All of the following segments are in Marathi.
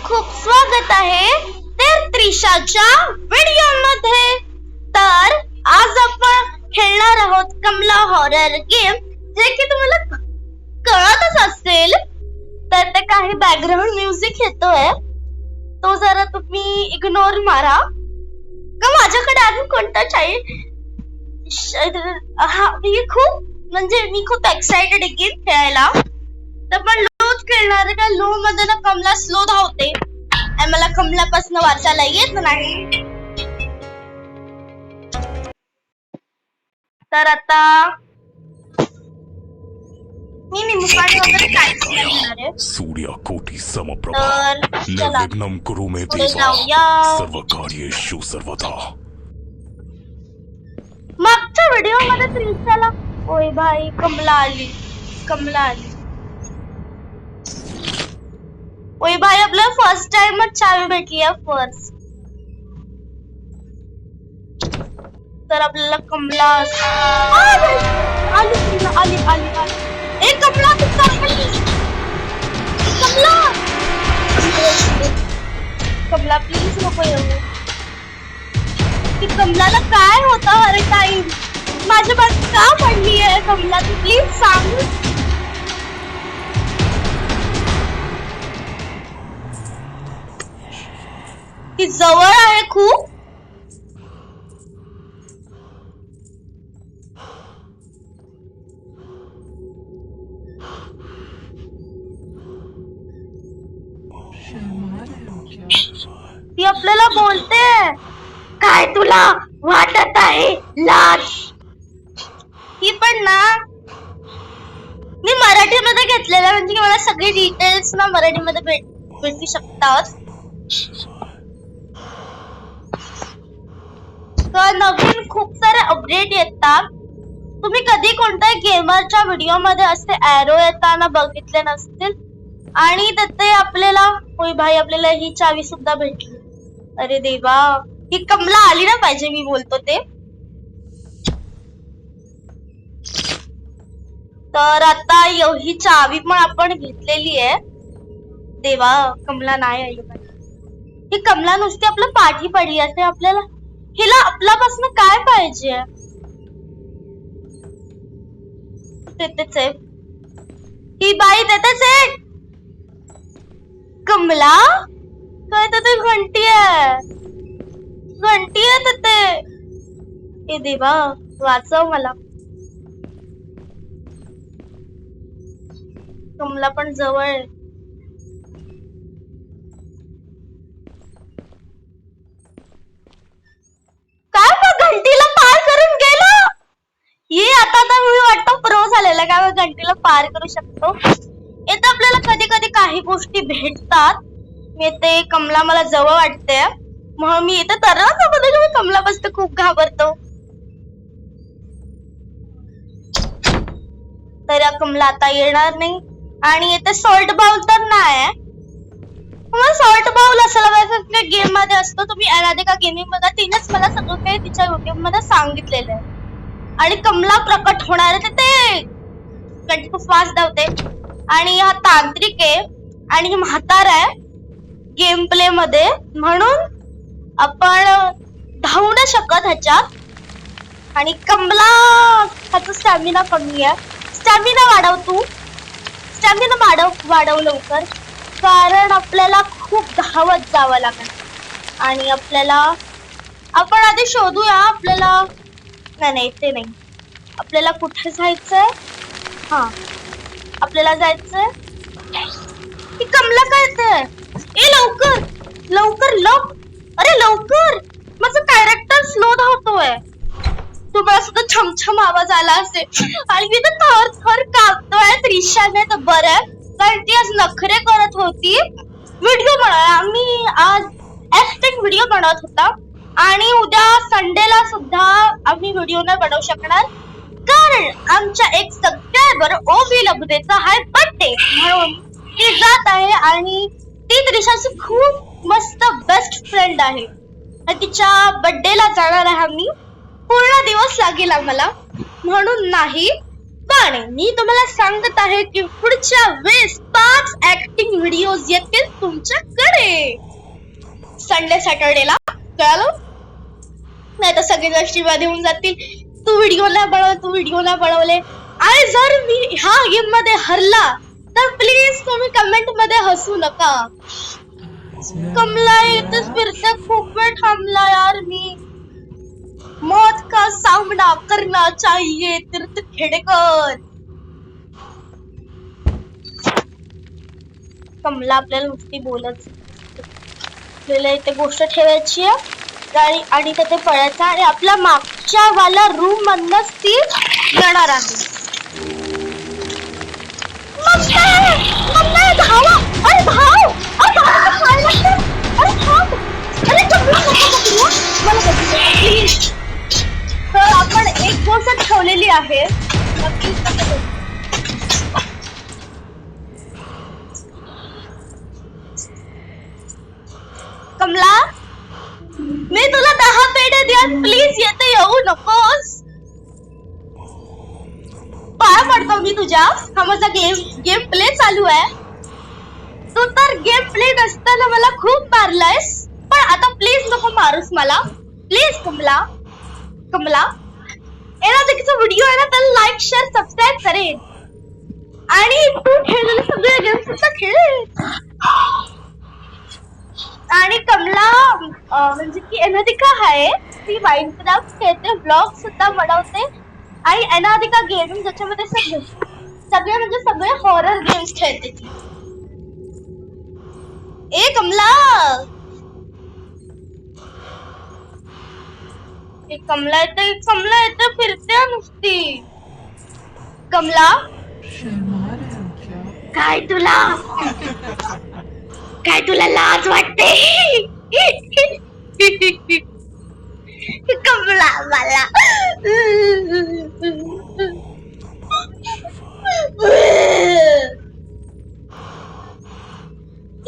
खूप स्वागत आहे तर त्रिशाच्या व्हिडिओ मध्ये। तर आज आपण खेळणार आहोत कमला हॉरर गेम, जे की तुम्हाला कळतच असेल। तर ते काही बॅकग्राऊंड म्युझिक येतोय, तो जरा तुम्ही इग्नोर मारा। का माझ्याकडे अजून कोणता चाइल्ड मी खूप एक्साइटेड आहे गेम खेळायला। तर पण लोच खेळणार आहे का? लो मध्ये ना कमला स्लो धावते आणि मला कमलापासून वाचायला येत नाही। तर आता मी निमुखाने वगैरे काहीच नाही घेणार आहे। सूर्यकोटि समप्रभा निर्विघ्नं कुरु मे देवा सर्वकार्येषु सर्वदा। मागच्या व्हिडिओ मध्ये त्रिशाला ओय भाई कमला आली। ओय भाई आपल्याला फर्स्ट टाइमच चावी भेटली आहे फर्स्ट। तर आपल्याला कमला आली। ए कमला तू कमला प्लीज नको येऊ। की कमलाला काय होतं हर टाइम? माझ्या बात का पडली आहे कमला? तू प्लीज सांग। ती जवळ आहे खूप। ती आपल्याला बोलते, काय तुला वाटत आहे लाज? ही पण ना मी मराठीमध्ये घेतलेलं, म्हणजे मला सगळे डिटेल्स ना मराठीमध्ये भेटू शकतात। तर नवीन खूप सारे अपडेट येतात। तुम्ही कधी कोणत्याही गेमरच्या व्हिडिओ मध्ये असे एरो येताना बघितले नसतील। आणि ते आपल्याला होय भाई आपल्याला ही चावी सुद्धा भेटली। अरे देवा, ही कमला आली ना पाहिजे, मी बोलतो ते। तर आता ही चावी पण आपण घेतलेली आहे। देवा, कमला नाही आली पाहिजे। ही कमला नुसती आपल्या पाठी पडली असे। आपल्याला हिला आपल्यापासून काय पाहिजे? तेच आहे ही बाई, तेच आहे कमला। काय ते घंटी आहे ते। ए देवा, वाचव मला। कमला पण जवळ आहे। काय मग घंटीला पार करून गेला? ये आता मी वाटतं प्रो झालेला, काय मग घंटीला पार करू शकतो। येथे आपल्याला कधी कधी काही गोष्टी भेटतात। मी ते कमला मला जवळ वाटते म्हणून मी इथे मी कमलापासून खूप घाबरतो। तर कमला आता येणार नाही। आणि इथे सॉल्ट बाउल तर नाही। सॉल्ट बाउल असायला गेम मध्ये असतो। तुम्ही राधिका गेमिंग बघा, तिनेच मला सगळं काही तिच्या युट्यूब मध्ये सांगितलेलं आहे। आणि कमला प्रकट होणार आहे ते घंटी खूप फास्ट धावते। आणि हा तांत्रिक आहे आणि ही म्हातारा आहे गेम प्ले मध्ये, म्हणून आपण धावू नाही शकत ह्याच्यात। आणि कमला ह्याचा स्टॅमिना कमी आहे। स्टॅमिना वाढव तू, स्टॅमिना वाढव लवकर, कारण आपल्याला खूप धावत जावं लागेल। आणि आपण आधी शोधूया आपल्याला। नाही ते नाही, आपल्याला कुठे जायचंय? हा, आपल्याला जायचंय की कमला कळते। ए लवकर लव, अरे लवकर, माझं कॅरेक्टर स्लो धावतोय। तुम्हाला सुद्धा छमछम आवाज आला असेल। आणि मी तर थर कापतोय त्रिशाने तर बरं, कारण ती आज नखरे करत होती व्हिडिओ बनवायला। आम्ही आज ऍक्टिंग व्हिडिओ बनवत होता आणि उद्या संडेला सुद्धा आम्ही व्हिडिओ नाही बनवू शकणार, कारण आमच्या एक सबस्क्रायबर ओबी लबदेचा हाय बर्थडे, म्हणून ती जात आहे। आणि ती त्रिशाची खूप मस्त बेस्ट फ्रेंड आहे। तिच्या बर्थडेला जाणार आहे आम्ही। पूर्ण दिवस लागेल आम्हाला, म्हणून नाही। पण मी तुम्हाला सांगत आहे की पुढच्या 5 ऍक्टिंग व्हिडिओज येतील तुमच्याकडे। ओके संडे सॅटर्डेला कळालं नाही तर सगळे गोष्टी होऊन जातील. तू व्हिडिओ नाही बनवले आणि जर मी ह्या गेम मध्ये हरला तर प्लीज तुम्ही कमेंट मध्ये हसू नका. कमला इथेच फिरते खूप वेळ थांबला यार मी. मौत का सामना करना चाहिए तीर्थ खेडेकर. कमला आपल्याला नुसती बोलत आपल्याला इथे गोष्ट ठेवायची आहे आणि तिथे पळायचं आणि आपल्या मागच्या वाला रूम मधनच ती येणार आहे. तर आपण एक गोष्ट ठेवलेली आहे. कमला मी तुला 10 पेढे द्यान प्लीज येते येऊ नकोस. पाया पडतो मी तुझ्या. हा माझा गेम प्ले चालू आहे. तू तर गेम प्ले नसताना मला खूप मारलायस पण आता प्लीज नको मारूस मला प्लीज. कमला एनादेखीचा व्हिडिओ आहे ना त्याला लाईक शेअर सबस्क्राईब करेन आणि तू खेळलेले सगळे गेम सुद्धा खेळ. आणि कमला म्हणजे की अनाधिका आहे ती माइनक्राफ्ट खेळते ब्लॉग सुद्धा बनवते आणि अनाधिका गेमिंग ज्याच्यामध्ये सगळे हॉरर गेम्स खेळते ती. ए कमला येते फिरते नुसती. कमला काय तुला लाज वाटते. कमला मला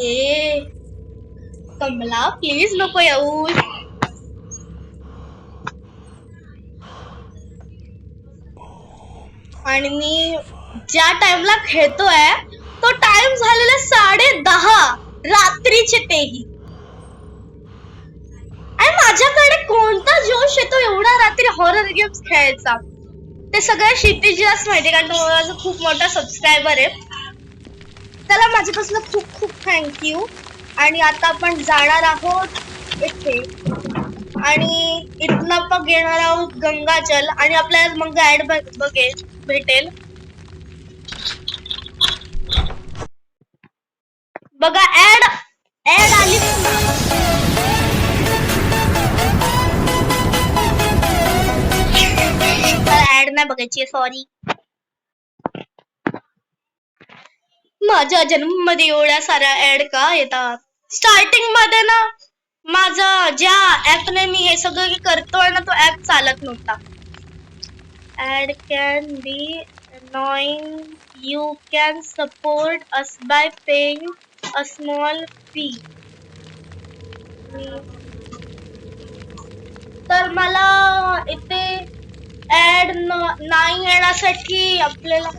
ए कमला प्लीज नको येऊ. आणि मी ज्या टाइमला खेळतोय तो टाइम झालेला 10:30 रात्रीचे तेही. आणि माझ्याकडे कोणता जोश येतो एवढा रात्री हॉरर गेम्स खेळायचा. ते सगळं क्षितिजलाच माहिती कारण तो माझा खूप मोठा सबस्क्रायबर आहे. त्याला माझ्यापासून खूप खूप थँक्यू. आणि आता आपण जाणार आहोत इथे आणि इथनं पण घेणार आहोत गंगाजल आणि आपल्याला मग ऍड भेटेल. बघा ऍड आली. ऍड नाही बघायची सॉरी. माझ्या जन्म मध्ये एवढ्या साऱ्या ऍड का येतात. स्टार्टिंग मध्ये ना माझा ज्या ऍपने मी हे सगळं करतोय ना तो ऍप चालत नव्हता. Ad can be annoying. You can support us by paying a small fee. तर मला इथे ऍड नाही येण्यासाठी आपल्याला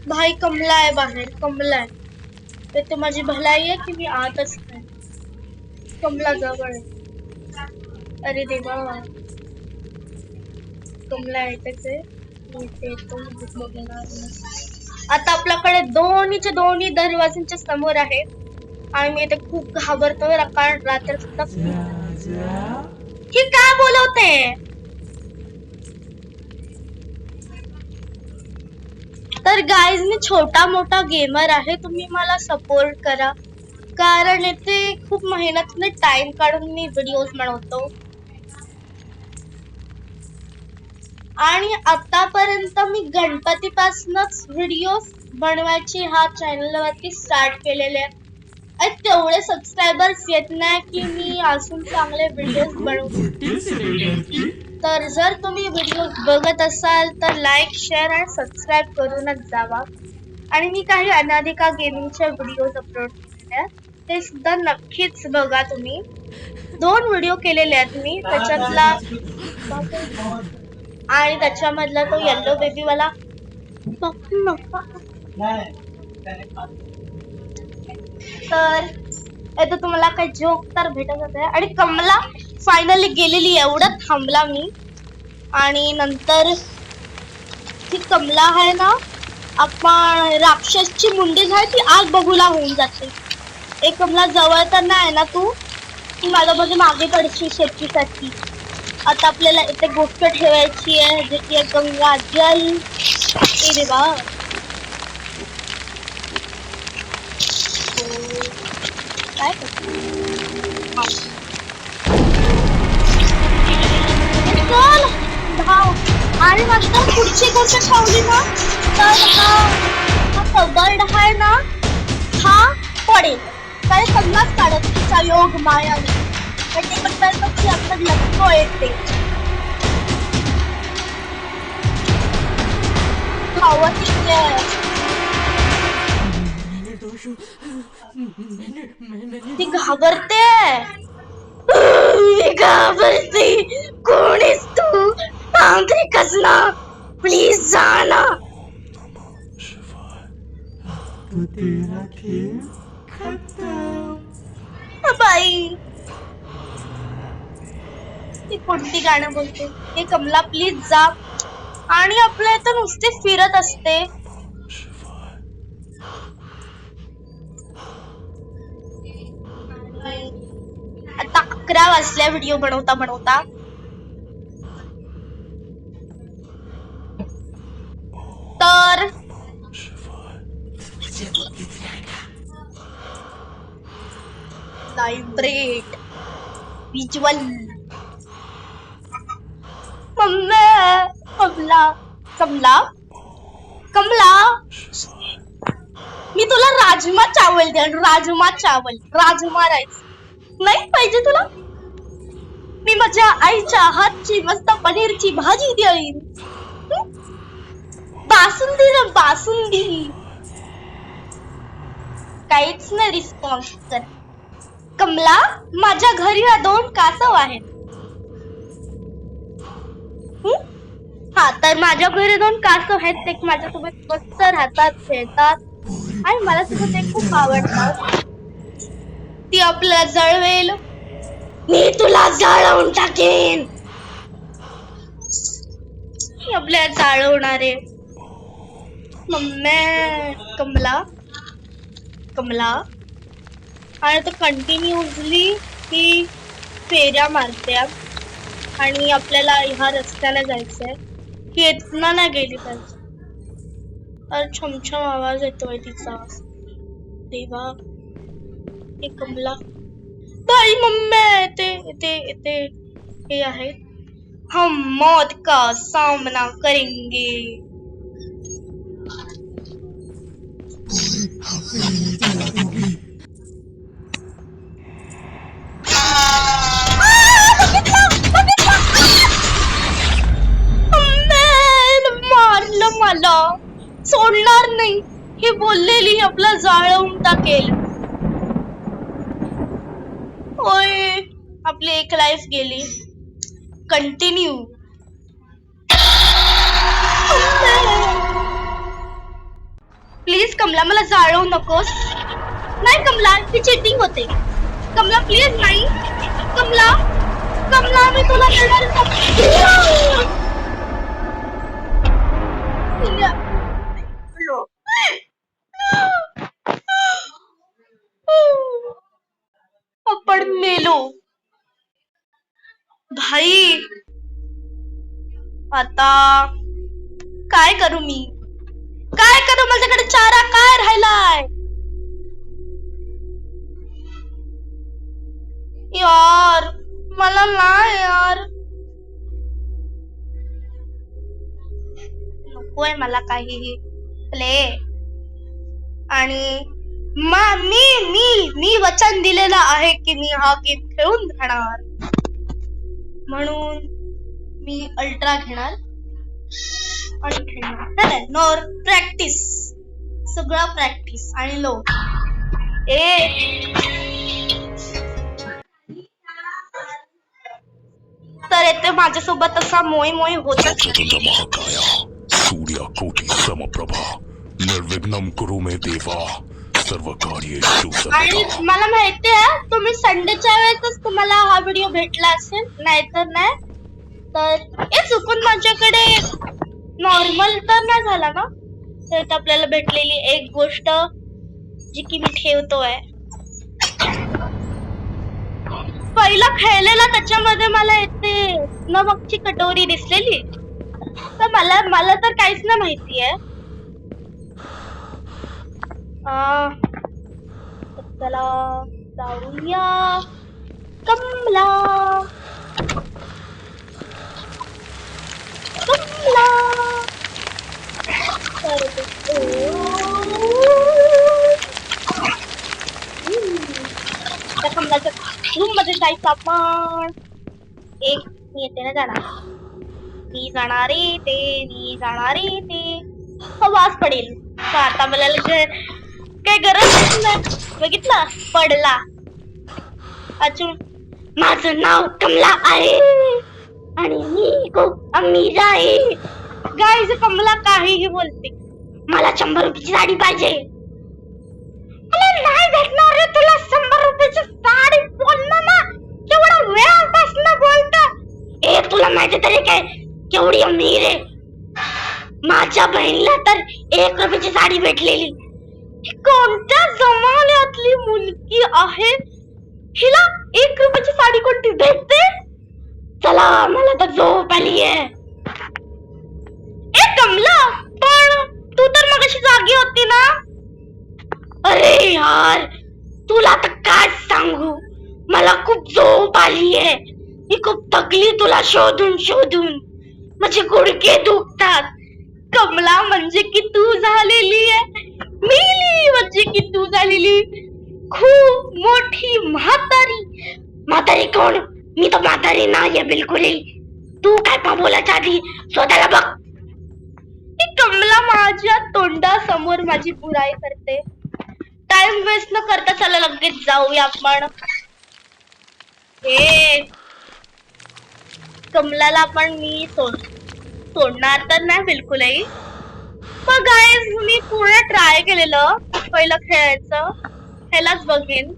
भाई कमला आहे बाहेर. कमला आहे इथे माझी भलाई आहे की मी आतच नाही. कमला जवळ आहे. अरे देवा कमला आहे त्याचे आता आपल्याकडे दोन्ही दरवाजांच्या समोर आहे आणि मी इथे खूप घाबरतोय कारण रात्र सुद्धा ही काय बोलवते. तर गाईज मी छोटा मोठा गेमर आहे. तुम्ही मला सपोर्ट करा कारण इथे खूप मेहनतीने टाइम काढून मी व्हिडिओज बनवतो. आणि आतापर्यंत मी गणपतीपासूनच व्हिडिओ बनवायचे हा चॅनल वरती स्टार्ट केलेले आहे. तेवढे सबस्क्रायबर्स येत नाही की मी अजून चांगले व्हिडिओज बनवू. तर जर तुम्ही व्हिडिओ बघत असाल तर लाईक शेअर आणि सबस्क्राईब करूनच जावा. आणि मी काही अनाधिका गेमिंगचे व्हिडिओज अपलोड केलेले ते सुद्धा नक्कीच बघा. तुम्ही 2 व्हिडिओ केलेले आहेत मी त्याच्यातला आणि त्याच्यामधला तो येल्लो बेबी वाला तर तर तुम्हाला काही जोक तर भेटत आहे. आणि कमला फायनली गेलेली, एवढं थांबला मी. आणि नंतर ती कमला आहे ना, आपण राक्षसची मुंडी झाली ती आग बघूला होऊन जाते. एक कमला जवळ तर नाही ना तू माझ्या मध्ये मागे पडशील शेतीसाठी. आता आपल्याला इथे गोष्ट ठेवायची आहे जे की गंगा जल. ए देवा, काय चल धाव. आणि नंतर पुढची गोष्ट ठेवली ना तर हा कबर्ड आहे ना हा पडेल. काय सगळाच काढत तिचा योग मायाने. पण ते कसं की आपण लपतो येते धावत ती घाबरते. घाबरते. कोण आहेस तू? तांत्रिकच ना, प्लीज जा ना. बाई ती कोणती गाणं बोलते? हे कमला प्लीज जा. आणि आपल्या इथं नुसते फिरत असते. आता 11 वाजल्या व्हिडिओ बनवता बनवता. तर लायब्रेट विज्युअल कमला कमला कमला मी तुला राजमा चावल देईन. राजमा चावल, राजमा राईस नाही पाहिजे तुला? मी माझ्या आईच्या हातची मस्त पनीरची भाजी देईन. बासुंदी ना बासुंदी. काहीच नाही रिस्पॉन्स कर. कमला माझ्या घरी ना 2 कासव आहेत. हा तर माझ्या घरी 2 कासव आहेत. ते माझ्यासोबत मस्त राहतात, खेळतात आणि मला सुद्धा ते खूप आवडतात. ती आपल्याला जळवेल. मी तुला जाळवून टाकेन. आपल्याला जाळवणार आहे. मम्मी कमला कमला. आणि तो कंटिन्युअसली ही फेऱ्या मारते आणि आपल्याला ह्या रस्त्याला जायचंय की इथनं नाही गेली पाहिजे. अरे छमछम आवाज येतोय तिचा. देवा हे कमला. ताई मम्मी ते हे आहे. हम मौत का सामना करेंगे. मारलं मला, सोडणार नाही. हे बोललेली आपला जाळवून टाकेल. ओय आपली 1 लाईफ गेली. कंटिन्यू. प्लीज कमला मला जाळवू नकोस. नाही कमला ही चीटिंग होते. कमला प्लीज नाही. कमला कमला मी तुला आपण मेलो भाई. आता काय करू मी? काय करू? माझ्याकडे चारा काय राहिलाय यार? मला नाही यार, नकोय मला काहीही प्ले. आणि मी वचन दिलेलं आहे की मी हा गेम खेळून राहणार. म्हणून मी अल्ट्रा घेणार आणि खेळणार. नोर प्रॅक्टिस, सगळं प्रॅक्टिस आणि लो. तर येते माझ्यासोबत असा मोय मोय होत. महाकाया सूर्यकोटि समप्रभा निर्विघ्नं कुरु मे देवा सर्व कार्येषु आणि सर्वदा. मला माहिती आहे तुम्ही संडेच्या वेळेसच तुम्हाला हा व्हिडिओ भेटला असेल, नाहीतर नाही. तर हे चुकून माझ्याकडे नॉर्मल तर नाही झाला ना. तर आपल्याला भेटलेली एक गोष्ट जी की मी ठेवतोय. पहिला खेळलेला त्याच्यामध्ये मला इथे नमकची कटोरी दिसलेली. तर मला तर काहीच नाही माहिती आहे. चला जाऊया कमला. कमला त्या कमलाच्या रूम मध्ये जायचं आपण. एक मी येते ना जाणार. मी जाणारे ते वास पडेल. आता मला काही गरज नाही. बघितलं पडला. अजून माझं नाव कमला आहे आणि मी खूप अमीर आहे. गाईज कमला काहीही बोलते. मला 100 रुपयाची साडी पाहिजे. नाही भेटणार रे तुला 100 रुपयाची साडी. बोलणं ना केवढा वेळापासून बोलत. तुला माहिती तरी काय केवढी अमीर आहे. माझ्या बहिणीला तर 1 रुपयाची साडी भेटलेली. कोणत्या जमान्यातली मुलगी आहे हिला 1 रुपयाची साडी कोणती भेटते. चला मला तर झोप आली आहे. कमला पण तू तर मगाशी जागी होती ना. अरे यार तुला तर काय सांगू, मला खूप झोप आली आहे. मी खूप थकली तुला शोधून शोधून. माझे गुडघे दुखतात. कमला म्हणजे की तू झालेली आहे. मिली म्हणजे की तू झालेली खूप मोठी म्हातारी. म्हातारी कोण? मी तर म्हातारी नाहीये बिलकुलही. तू काय पण बोलायच्या आधी स्वतःला बघ. कमला माझ्या तोंडासमोर माझी बुराई करते. टाइम वेस्ट न करता चला लगेच जाऊया आपण. कमलाला पण मी सोडणार तर नाही बिलकुलही. पण गाईज मी पूर्ण ट्राय केलेलं पहिलं खेळायचं. ह्यालाच बघेन.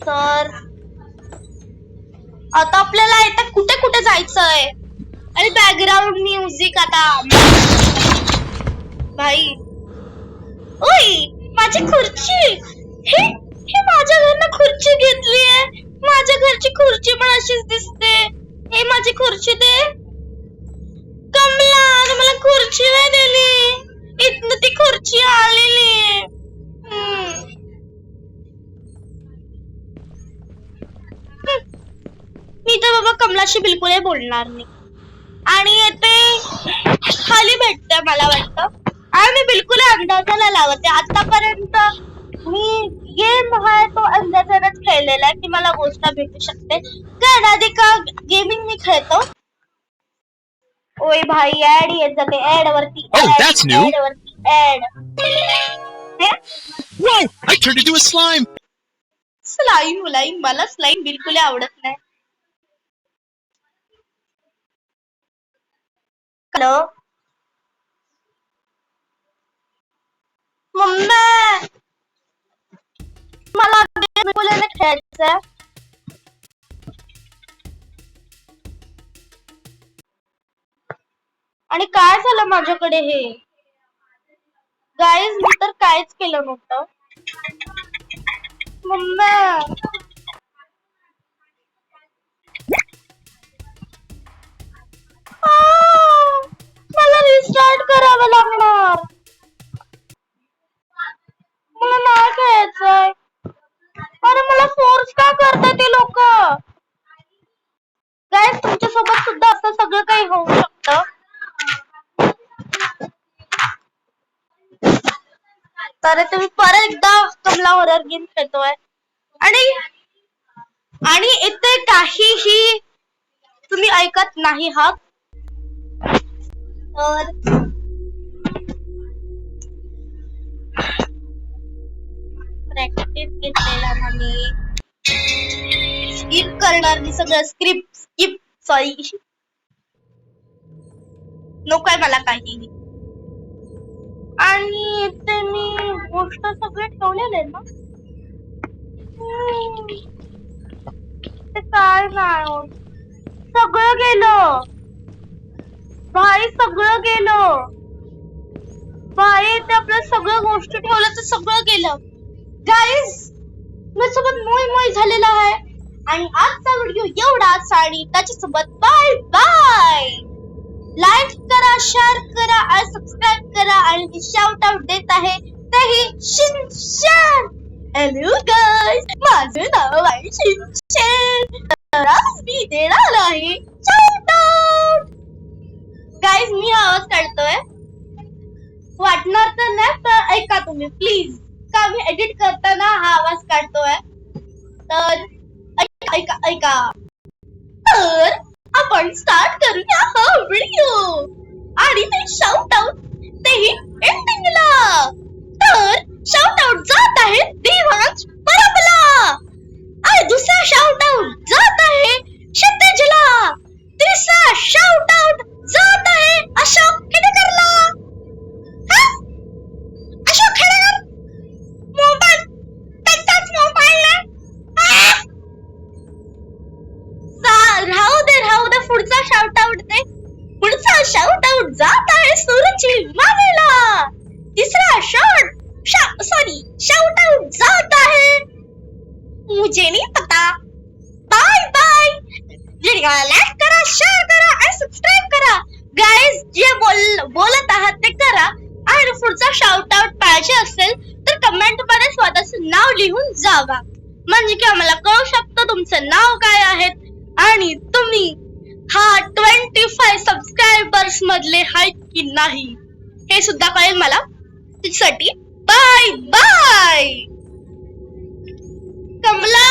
तर आता आपल्याला इथं कुठे कुठे जायचंय. आणि बॅकग्राऊंड म्युझिक आता भाई. ओय माझी खुर्ची. हे माझ्या घरनं खुर्ची घेतली आहे. माझ्या घरची खुर्ची पण अशीच दिसते. हे माझी खुर्ची दे. कमला मला खुर्ची नाही दिली. इथनं ती खुर्ची आलेली. मी तर बाबा कमलाशी बिलकुल बोलणार नाही. आणि येते खाली भेटते मला वाटतं. आणि मी बिलकुल अंदाजाला लावते. आतापर्यंत मी गेम आहे तो अंदाजानेच खेळलेला आहे की मला गोष्ट भेटू शकते. कारण आधी का गेमिंग मी खेळतो. ओय भाई ऍड येत जाते. ऍड वरती ऍड वरती ad. Whoa! I turned into a slime! Slime मला स्लाईम बिलकुल आवडत नाही. हॅलो मम्मी मला बिलकुल नाही खेळायचं. आणि काय झालं माझ्याकडे हे. गाईज मी तर काहीच केलं नव्हतं. मम्मी मला रिस्टार्ट करावं लागणार. मला नाही खेळायचंय. अरे मला फोर्स का करतात ते लोक. गाईज तुमच्यासोबत सुद्धा असं सगळं काही होऊ शकतं. तर तुम्ही परत एकदा कमला हॉरर गेम खेळतोय. आणि इथे काहीही तुम्ही ऐकत नाही आहात. तर प्रॅक्टिस घेतलेला मी स्किप करणार. मी सगळं स्क्रिप्ट स्किप सॉरी नकोय मला काहीही. आणि इथे मी गोष्ट सगळे ठेवलेले ना ते काय नाही होत. सगळं गेलं भाई, सगळं गेलं भाई. ते आपल्या सगळ्या गोष्टी ठेवल्या तर सगळं गेलं गाईज. माझ्यासोबत मोय झालेला आहे आणि आजचा व्हिडिओ एवढाच आणि त्याच्यासोबत बाय बाय. लाईक करा, शेअर करा आणि सबस्क्राईब करा. आणि शाउट आउट देत आहे तेही शिनचॅन. हॅलो गाईज, माझं नाव आहे शिनचॅन. तर आज मी देणार आहे शाउट आउट. गाईज मी आवाज काढतोय, वाटणार तर नाही तर ऐका तुम्ही प्लीज. का मी एडिट करताना हा आवाज काढतोय तर ऐका ऐका. तर आपण स्टार्ट करूया हा व्हिडिओ आणि ते शाउट आउट तेही एंडिंगला. तर शाउट आउट जात आहे देवांश परबला आणि दुसरा शाउट आउट जात आहे क्षितिजला. तिसरा शाउट आउट जात आहे अशोक खेडेकरला. अशोक खेडेकर मोबाईल त्यांचाच मोबाईल राहू दे पुढचा शाउट आउट दे. पुढचा शाउट आउट जात आहे सुरुची मानेला. तिसरा शाउट आउट जात आहे मुझे नहीं पता. Bye bye. लाईक करा, शेअर करा आणि सबस्क्राईब करा. गाईज जे बोलत आहात ते करा. आणि पुढचा शाउट आउट पाहिजे असेल तर कमेंट मध्ये स्वतःचं नाव लिहून जावा, म्हणजे की आम्हाला कळू शकतं तुमचं नाव काय आहे आणि तुम्ही हा 25 सबस्क्रायबर्स मधले आहेत की नाही हे सुद्धा कळेल मला. त्यासाठी बाय बाय. कमला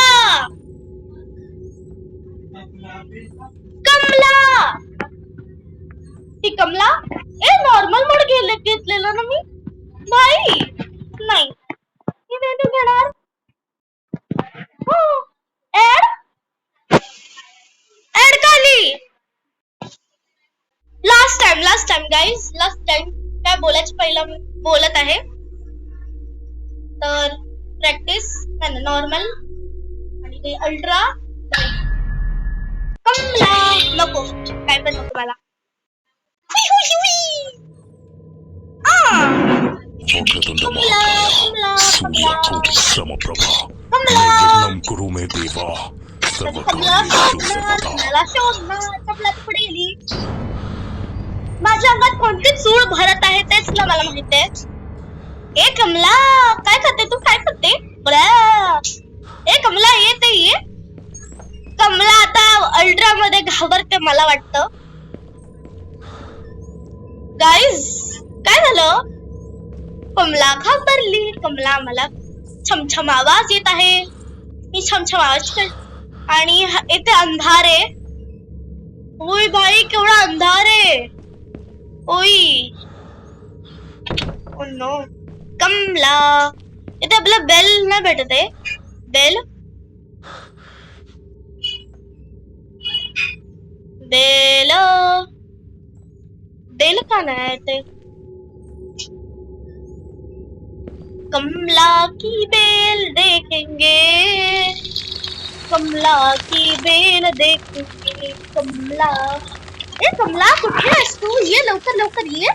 ती कमला नॉर्मल मोड घेतलेलं ना मी भाई. नाही मी व्हॅल्यू घेणार. हो ऍड काली. Last time guys, last time काय बोलायचं पहिलं मी बोलत आहे. तर प्रॅक्टिस नॉर्मल आणि ते अल्ट्रा. कमला नको, काय पण नको मला. वक्रतुंड महाकाय सूर्यकोटि समप्रभा निर्विघ्नं कुरु मे देवा सर्वकार्येषु सर्वदा. पुढे गेली. माझ्या अंगात कोणती चूळ भरत आहे तेच ना मला माहित आहे. ए कमला काय करते तू, काय करते? ए कमला ये. कमला आता अल्ट्रा मध्ये घाबरते मला वाटतं. गाईज काय झालं? कमला घाबरली. कमला मला छमछम आवाज येत आहे. मी छमछम आवाज आणि इथे अंधार आहे. ओय भाई केवढा अंधार आहे. ओय ओ नो. कमला इथे आपला बेल नाही भेटत आहे. बेल का नाही ते. कमला की बेल देखेंगे, कमला की बेल देखेंगे. कमला कुठे आहेस तू? ये लवकर ये.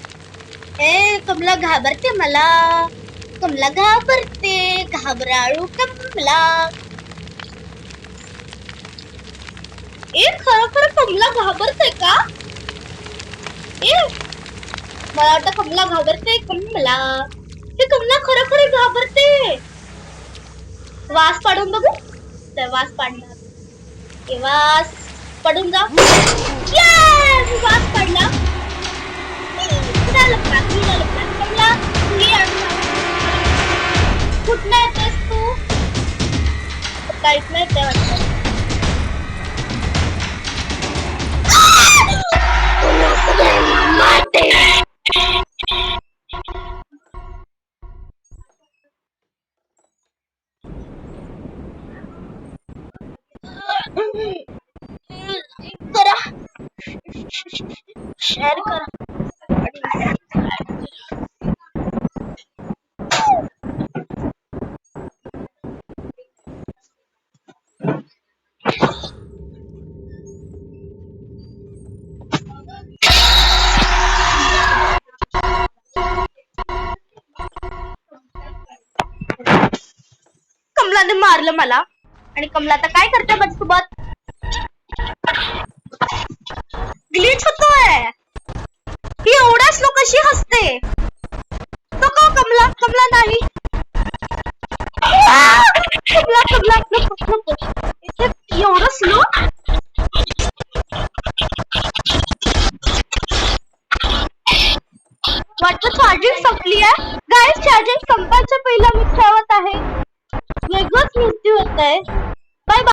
कमला घाबरते मला. कमला घाबरते. घाबराळू कमला. खरं कमला घाबरते का? मला वाटतं कमला घाबरते. कमला खरं घाबरते. वास पाडून बघू. वास पाडणार. वास पडून जा. वास पडला. कमला कुठला येतेस तू? काहीच नाही ते वाटतं. कमलाने मारलं मला. आणि कमला आता काय करते माझ्यासोबत? ग्लिच होतोय. ही एवढ्या स्लो कशी हसते? नको कमला, कमला नाही. कमला कमला नको नको. इथे एवढं स्लो. वाटतं चार्जिंग संपली आहे. गाईस चार्जिंग संपायच्या पहिला मी ठेवत आहे. वेगळंच मृत्यू होत आहे. Bye bye.